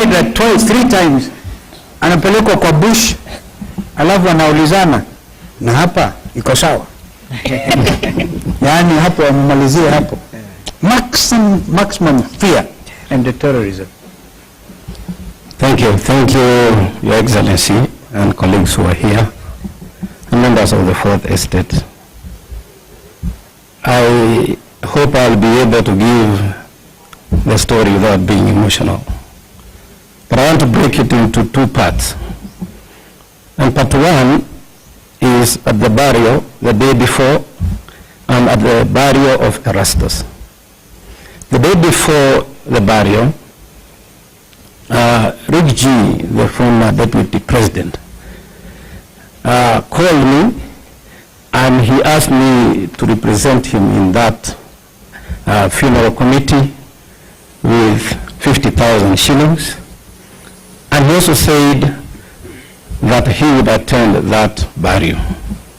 Like twice, 3 times. Anapelekwa kwa bush, alafu anaulizana na hapa iko sawa. Yani hapo amalizie hapo. Maximum fear and the terrorism. Thank you, Your Excellency and colleagues who are here, and members of the Fourth Estate. I hope I'll be able to give the story without being emotional. But I want to break it into 2 parts. And part 1 is at the burial the day before and at the burial of Erastus. The day before the burial, Rick G, the former deputy president, called me and he asked me to represent him in that funeral committee with 50,000 shillings. And he also said that he would attend that burial.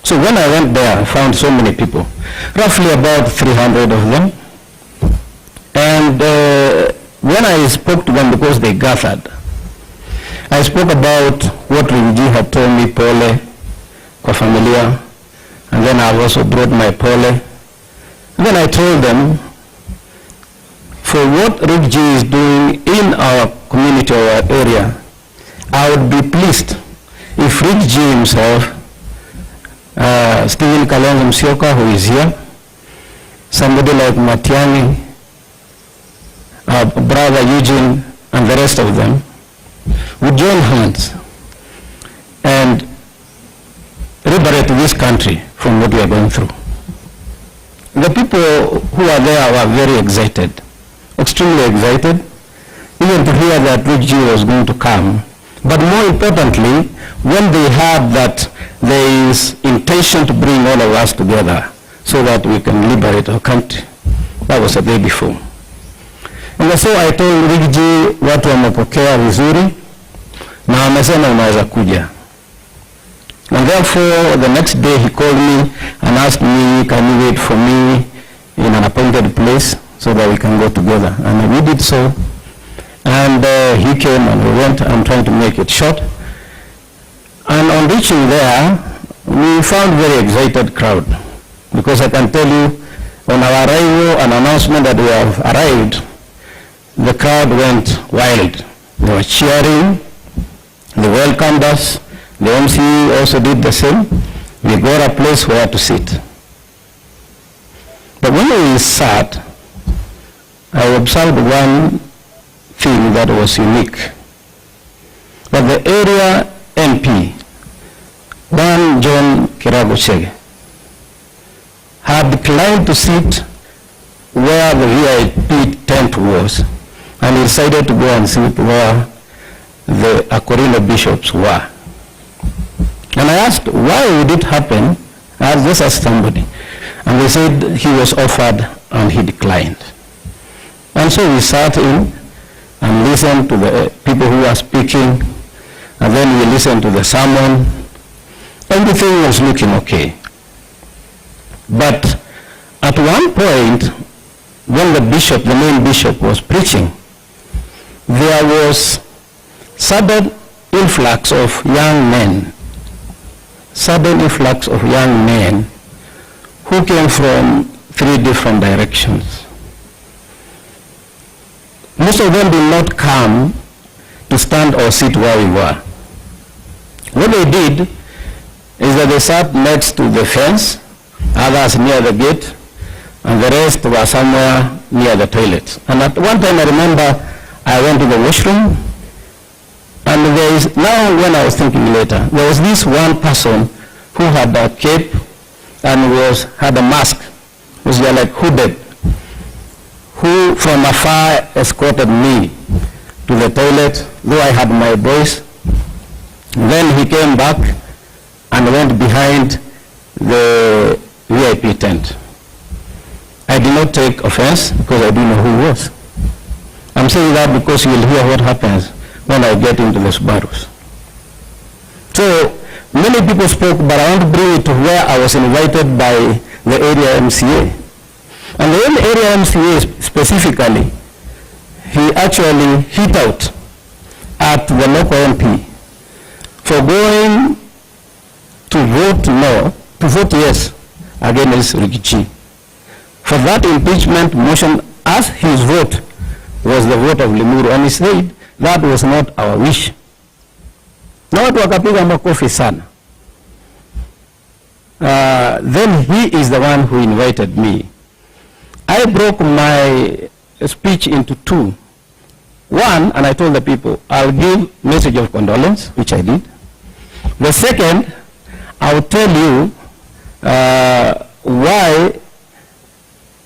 So when I went there, I found so many people, roughly about 300 of them. And when I spoke to them, because they gathered, I spoke about what Rinji had told me, pole, kwa familia, and then I also brought my pole. And then I told them, for what Rick G is doing in our community or our area, I would be pleased if Rick G himself, Stephen Kalonzo Musyoka, who is here, somebody like Matiang'i, brother Eugene, and the rest of them, would join hands and liberate this country from what we are going through. The people who are there were very excited, extremely excited, even to hear that Rick G was going to come. But more importantly, when they heard that there is intention to bring all of us together so that we can liberate our country. That was the day before. And so I told Rick G watu wamepokea vizuri na wamesema unaweza kuja. And therefore the next day he called me and asked me, can you wait for me in an appointed place so that we can go together? And we did so. And he came and we went. I'm trying to make it short. And on reaching there, we found very excited crowd. Because I can tell you, on our arrival, an announcement that we have arrived, the crowd went wild. They were cheering, they welcomed us. The MC also did the same. We got a place where to sit. But when we sat, I observed one thing that was unique. That the area MP, one John Kirago had declined to sit where the VIP tent was, and he decided to go and sit where the Akorino bishops were. And I asked, why would it happen? I just asked somebody. And they said he was offered and he declined. And so we sat in and listened to the people who were speaking, and then we listened to the sermon. Everything was looking okay. But at one point, when the bishop, the main bishop, was preaching, there was sudden influx of young men, who came from 3 different directions. Most of them did not come to stand or sit where we were. What they did is that they sat next to the fence, others near the gate, and the rest were somewhere near the toilets. And at one time I remember I went to the washroom, and there is, now when I was thinking later, there was this one person who had a cape and had a mask, was like hooded, who from afar escorted me to the toilet, though I had my voice. Then he came back and went behind the VIP tent. I did not take offense because I didn't know who he was. I'm saying that because you will hear what happens when I get into the Subarus. So many people spoke, but I want to bring it to where I was invited by the area MCA. And the area MCA specifically, he actually hit out at the local MP for going to vote no, to vote yes against Rigiji. For that impeachment motion, as his vote was the vote of Limuru, and he said that was not our wish. Na watu wakapiga makofi sana. Then he is the one who invited me. I broke my speech into two. One, and I told the people, I'll give message of condolence, which I did. The second, I'll tell you why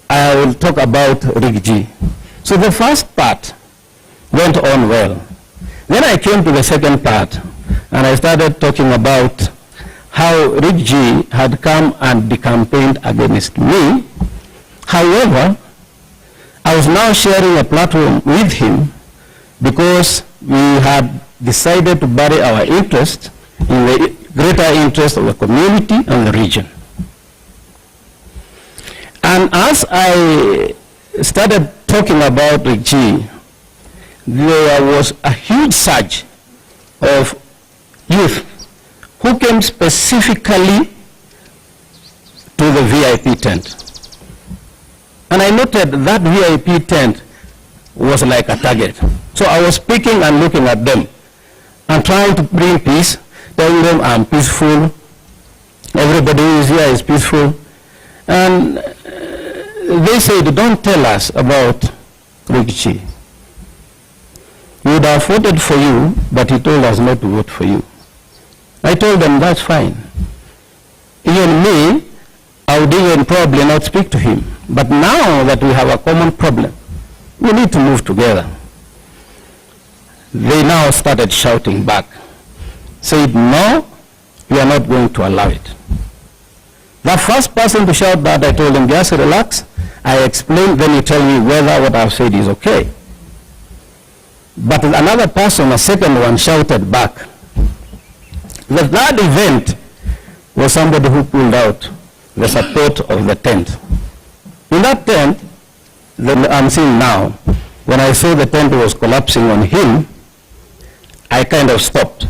I will talk about Rigiji. So the first part went on well. Then I came to the second part, and I started talking about how Rigiji had come and decampaigned against me. However, I was now sharing a platform with him because we had decided to bury our interest in the greater interest of the community and the region. And as I started talking about Rigiji, there was a huge surge of youth who came specifically to the VIP tent. And I noted that VIP tent was like a target. So I was speaking and looking at them and trying to bring peace, telling them I'm peaceful, everybody who is here is peaceful. And they said, don't tell us about Rigiji. We would have voted for you, but he told us not to vote for you. I told them, that's fine. Even me, I would even probably not speak to him. But now that we have a common problem, we need to move together. They now started shouting back. Said, no, we are not going to allow it. The first person to shout that, I told him, just relax. I explained, then you tell me whether what I've said is okay. But another person, a second one, shouted back. The third event was somebody who pulled out the support of the tent. In that tent, I'm seeing now, when I saw the tent was collapsing on him, I kind of stopped.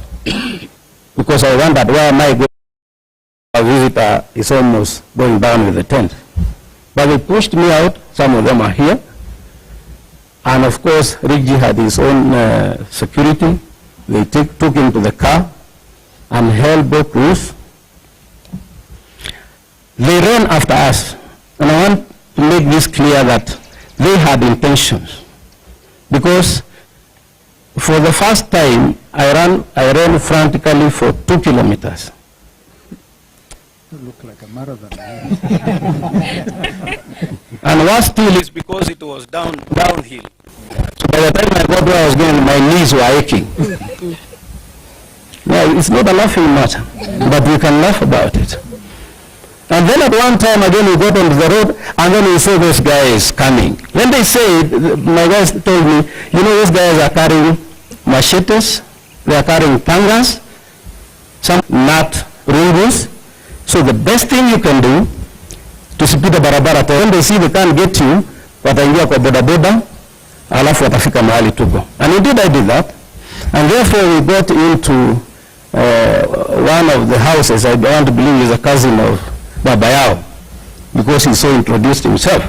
Because I wondered, where am I going? A visitor is almost going down with the tent. But they pushed me out, some of them are here. And of course, Rigiji had his own security. They took him to the car and held both loose. They ran after us. And I want to make this clear that they had intentions. Because for the first time, I ran frantically for 2 kilometers. You look like a marathon. And what still is because it was downhill. So by the time I got where I was going, my knees were aching. Yeah, it's not a laughing matter, but we can laugh about it. And then at one time again we got onto the road, and then we saw those guys coming. When they said, my guys told me, you know, those guys are carrying machetes, they are carrying pangas, some nut rungus. So the best thing you can do to sipita barabara, when they see they can't get you, wataingia kwa boda boda, alafu watafika mahali tuko. And indeed I did that. And therefore we got into one of the houses. I want to believe he's a cousin of Baba Yao, because he so introduced himself.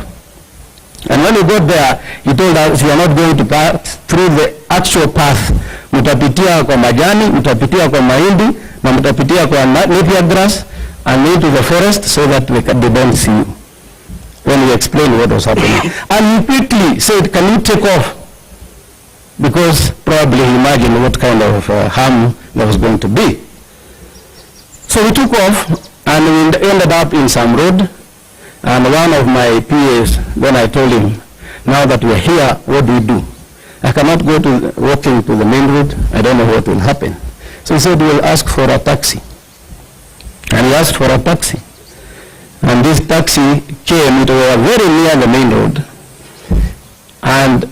And when we got there, he told us, you are not going to pass through the actual path. Mutapitia kwa majani, mutapitia kwa mahindi, na mutapitia kwa napier grass, and into the forest so that they don't see you. When we explained what was happening. And he quickly said, can you take off? Because probably he imagined what kind of harm there was going to be. So we took off, and we ended up in some road. And one of my PAs, then I told him, now that we're here, what do we do? I cannot go to walking to the main road. I don't know what will happen. So he said, we'll ask for a taxi. And he asked for a taxi. And this taxi came, it was very near the main road. And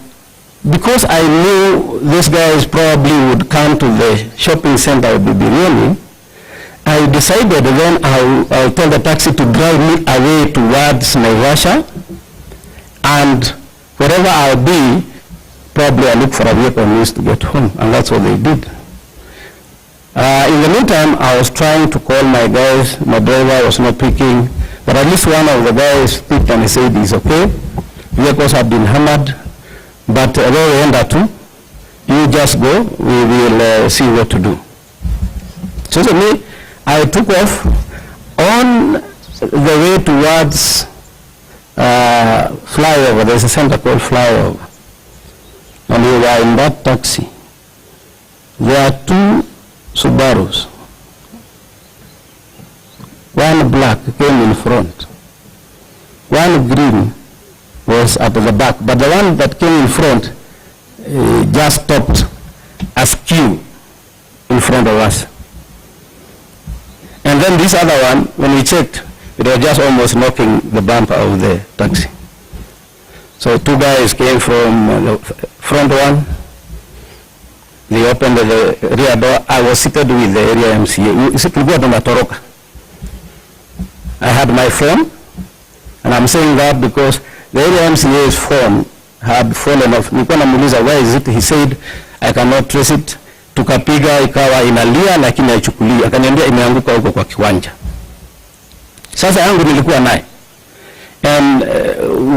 because I knew these guys probably would come to the shopping center of Bibiani, I decided then I'll tell the taxi to drive me away towards Naivasha, and wherever I'll be, probably I looked for a vehicle and used to get home, and that's what they did. In the meantime, I was trying to call my guys. My driver was not picking, but at least one of the guys picked and he said, "It's okay. Vehicles have been hammered, but you just go. We will see what to do." So to me, I took off on the way towards flyover. There's a center called flyover, and we were in that taxi. There are two Subarus. One black came in front. One green was at the back, but the one that came in front just stopped askew in front of us. And then this other one, when we checked, it was just almost knocking the bumper of the taxi. So two guys came from the front one. They opened the rear door. I was seated with the area MCA. I had my phone, and I'm saying that because the area MCA's phone had fallen off. Where is it? He said, "I cannot trace it." Tukapiga ikawa inalia lakini haichukulia. Akaniambia imeanguka huko kwa kiwanja. Sasa yangu nilikuwa naye. And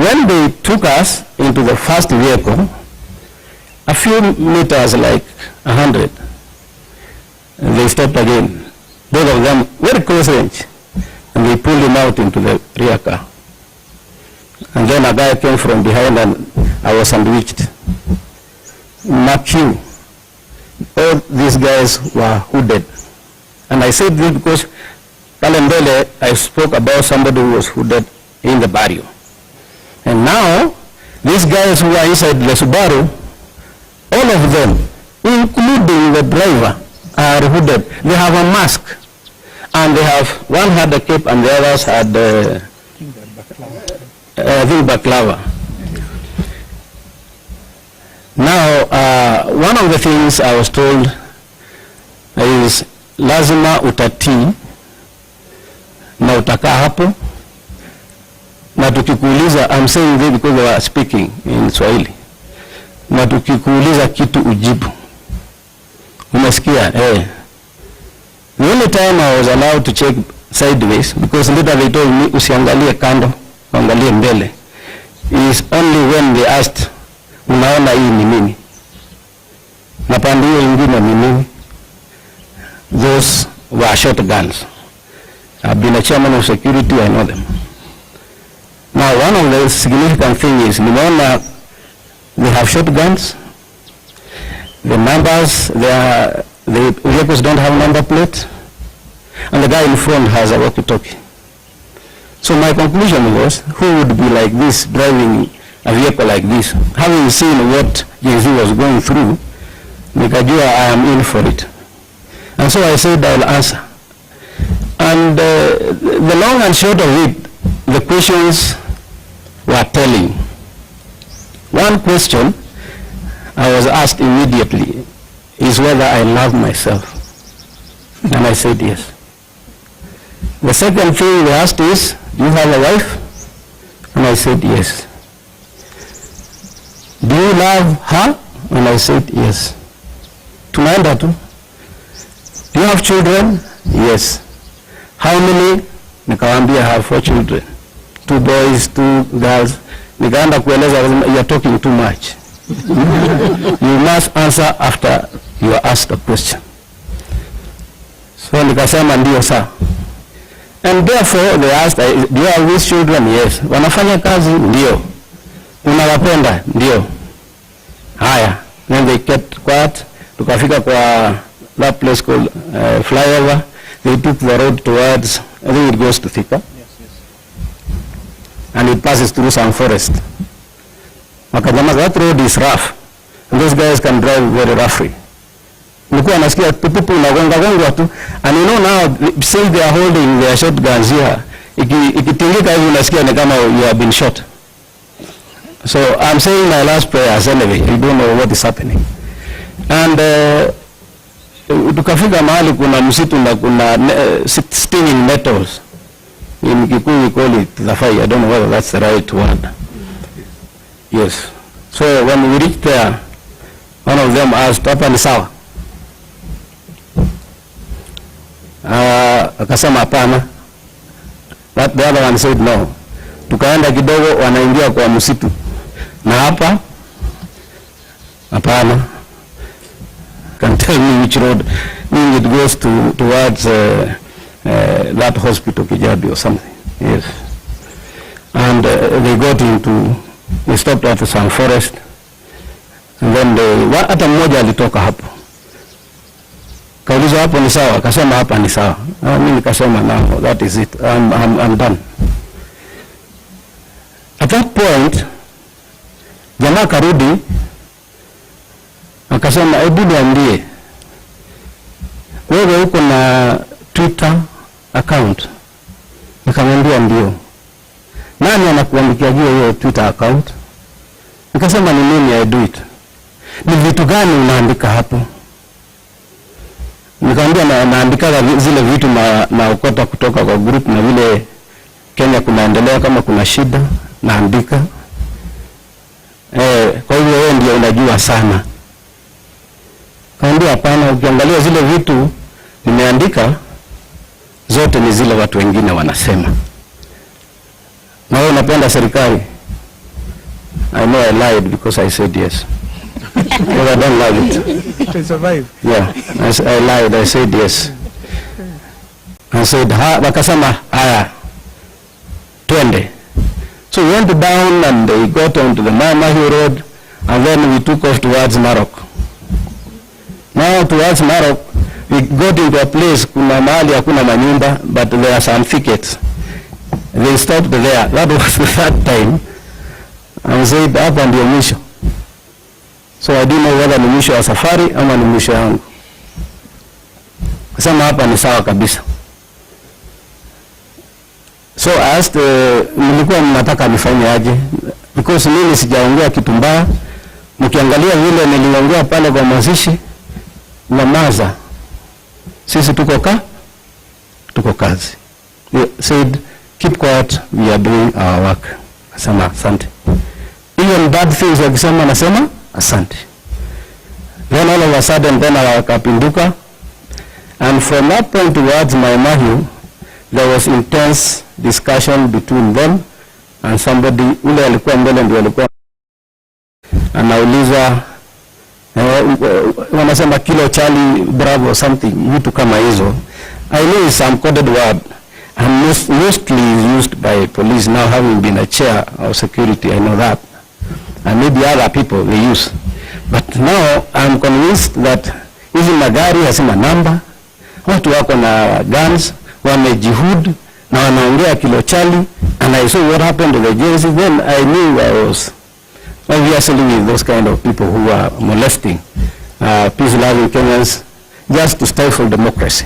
when they took us into the first vehicle, a few meters, like 100, they stopped again. Both of them very close range. And they pulled him out into the rear car. And then a guy came from behind and I was sandwiched. Macu. All these guys were hooded. And I said this because Kalembele, I spoke about somebody who was hooded in the barrio. And now, these guys who are inside the Subaru, all of them, including the driver, are hooded. They have a mask. And they have, one had a cape and the others had baklava. Now, one of the things I was told is lazima utatii na utakaa hapo na tukikuuliza, I'm saying this because they were speaking in Swahili, na tukikuuliza kitu ujibu. Umesikia? The only time I was allowed to check sideways, because later they told me usiangalie kando, angalie mbele, is only when they asked, unaona hii ni nini? Na pande hiyo ingine ni nini? Those were shotguns. I've been a chairman of security, I know them. Now, one of the significant things is, nimeona they have shotguns. The numbers, the vehicles don't have number plates, and the guy in front has a walkie-talkie. So my conclusion was, who would be like this, driving a vehicle like this? Having seen what Jay-Z was going through, nikajua I am in for it. And so I said I will answer. And the long and short of it, the questions were telling. One question I was asked immediately is whether I love myself. And I said yes. The second thing they asked is, do you have a wife? And I said yes. Do you love her? And I said yes. Tunaenda tu. Do you have children? Yes. How many? Nikawambia I have 4 children. 2 boys, 2 girls. Nikaanda kueleza, you are talking too much. You must answer after you are asked a question. So nikasema ndio saa. And therefore they asked, do you have these children? Yes. Wanafanya kazi? Ndio. Unawapenda? Ndio. Haya. Then they kept quiet. Tukafika kwa that place called flyover. They took the road towards, I think it goes to Thika. Yes. And it passes through some forest. Wakajama, that road is rough. And those guys can drive very roughly. Nikuwa nasikia people unagonga tu. And you know now, since they are holding their shotguns here, ikitingika hivi unasikia ni kama you have been shot. So I'm saying my last prayers anyway. You don't know what is happening. And tukafika mahali kuna msitu na kuna stinging metals. In Kikuyu we call it the fire. I don't know whether that's the right word. Yes. So when we reached there, One of them asked, hapa ni sawa? Akasema hapana. But the other one said no. Tukaenda kidogo, wanaingia kwa msitu. Na hapa hapana. Can tell me which road it goes towards that hospital Kijabi or something. Yes. And they got they stopped at some forest. And then hata mmoja alitoka hapo. Kauliza hapo ni sawa? Akasema hapa ni sawa. Mimi nikasema no, that is it. I'm done. At that point, jamaa karudi, akasema hebu niambie, wewe uko na Twitter account? Nikamwambia ndio. Nani anakuandikia hiyo Twitter account? Nikasema ni mimi, I do it. Ni vitu gani unaandika hapo? Nikamwambia naandika zile vitu na ukota kutoka kwa group na vile Kenya kunaendelea, kama kuna shida naandika. Kwa hiyo wewe ndio unajua sana. Kaambia hapana, ukiangalia zile vitu nimeandika zote ni zile watu wengine wanasema. Na wewe unapenda serikali? I know I lied because I said yes. Because I don't like it. To survive. Yeah, I lied. I said yes. I said, wakasema, haya, twende. So we went down and they got onto the Mwathi road, and then we took off towards Narok. Now towards Narok, we got into a place, kuna mahali hakuna manyumba, but there are some thickets. They stopped there. That was the third time. And said, hapa ndio mwisho. So I don't know whether ni mwisho wa safari ama ni mwisho yangu. Kasema hapa ni sawa kabisa. So I asked, nilikuwa mnataka nifanye aje? Because mimi sijaongea kitu mbaya. Mkiangalia vile niliongea pale kwa mazishi, nyamaza. Sisi tuko kazi. He said, keep quiet, we are doing our work. Kasema asante. Even bad things wakisema nasema asante. Then all of a sudden then wakapinduka, and from that point towards Mwathi, there was intense discussion between them and somebody. Ule alikuwa mbele ndio alikuwa anauliza, wanasema kilo Charlie Bravo something, vitu kama hizo. I know it's some coded word and mostly used by police. Now having been a chair of security, I know that, and maybe other people they use. But now I'm convinced that hizi magari hasima namba, watu wako na guns, wamejihud na wanaongea kilo Charlie, and I saw what happened to the JC. Then I knew I was obviously with those kind of people who are molesting peace-loving Kenyans just to stifle democracy.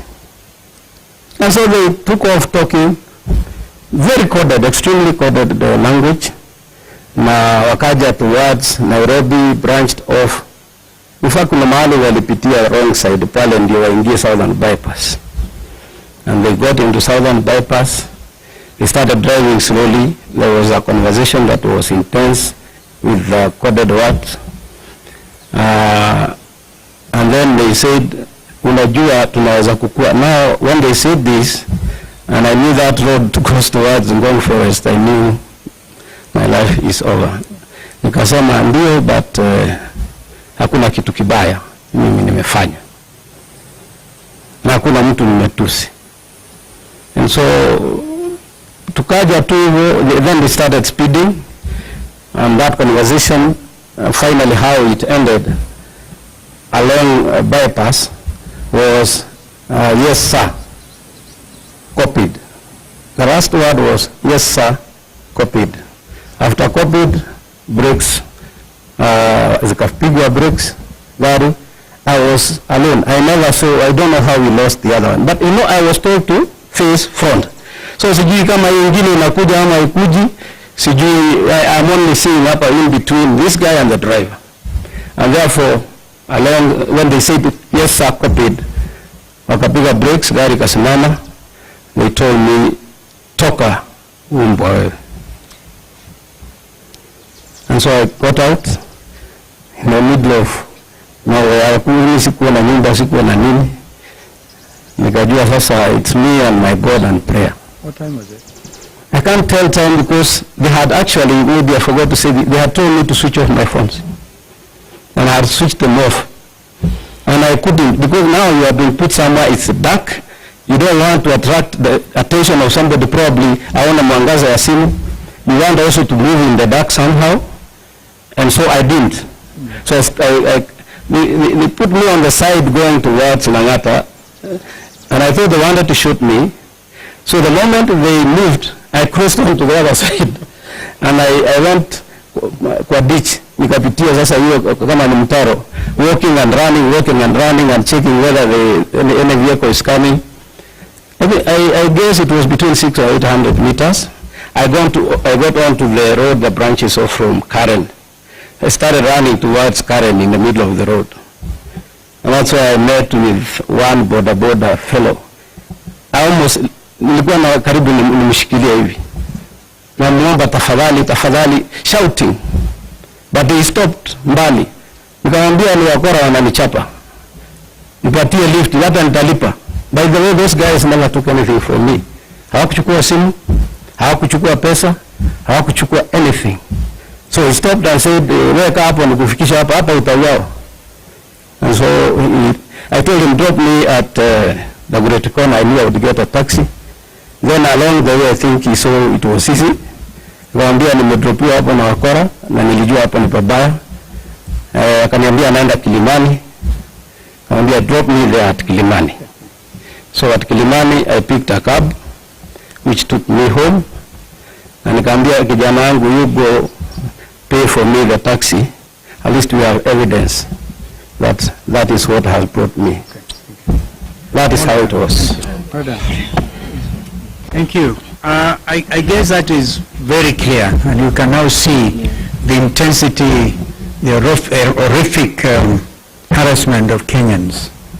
And so they took off talking, very coded, extremely coded the language. Na wakaja towards Nairobi, branched off. In fact, kuna mahali walipitia wrong side pale ndio waingie Southern Bypass. And they got into Southern Bypass. They started driving slowly. There was a conversation that was intense with the coded words. And then they said, unajua tunaweza kukua. Now, when they said this, and I knew that road goes towards Ngong Forest, I knew my life is over. Nikasema ndio, but hakuna kitu kibaya mimi nimefanya. Na hakuna mtu nimetusi. And so, tukaja tu, then they started speeding. And that conversation, finally how it ended along bypass was, yes sir, copied. The last word was, yes sir, copied. After copied, brakes, zikapigwa brakes, gari, I was alone. I never saw, I don't know how we lost the other one. But you know, I was told to face front. So sijui kama hii ingine inakuja ama ikuji, sijui, I'm only seeing hapa in between this guy and the driver. And therefore, along, when they said, yes sir, copied, wakapiga brakes, gari kasimama, they told me, toka umbwa wewe. And so I got out in the middle of Mambo ya kuni, sikuwa na nyumba, sikuwa na nini. Nikajua sasa it's me and my God and prayer. What time was it? I can't tell time because they had actually, maybe I forgot to say, they had told me to switch off my phones. And I had switched them off. And I couldn't, because now you have been put somewhere, it's dark. You don't want to attract the attention of somebody, probably, aona mwangaza ya simu. You want also to move in the dark somehow. And so I didn't. So they put me on the side going towards Langata. And I thought they wanted to shoot me. So the moment they moved, I crossed on to the other side. And I went kwa ditch. Nikapitia sasa hiyo kama ni mtaro. Walking and running and checking whether any vehicle is coming. I guess it was between 600 or 800 meters. I got onto the road that branches off from Karen. I started running towards Karen in the middle of the road. And that's where I met with one boda fellow. I almost, nilikuwa na karibu nimshikilia hivi. Na muomba tafadhali, shouting. But they stopped mbali. Nikamwambia ni wakora wananichapa. Nipatie lift, hata nitalipa. By the way, those guys never took anything from me. Hawakuchukua simu, hawakuchukua pesa, hawakuchukua anything. So he stopped and said, weka hapo nikufikisha hapa utayao. And so I told him, drop me at the Great Corner. I knew I would get a taxi. Then along the way, I think he saw it was easy. Nikamwambia nimedropiwa hapo na wakora na nilijua hapo ni pabaya. Akaniambia anaenda Kilimani. Nikamwambia drop me there at Kilimani. So at Kilimani I picked a cab which took me home. Na nikamwambia kijana wangu, you go pay for me the taxi. At least we have evidence that is what has brought me. That is how it was. Well done. Thank you. I guess that is very clear, and you can now see the intensity, the horrific harassment of Kenyans.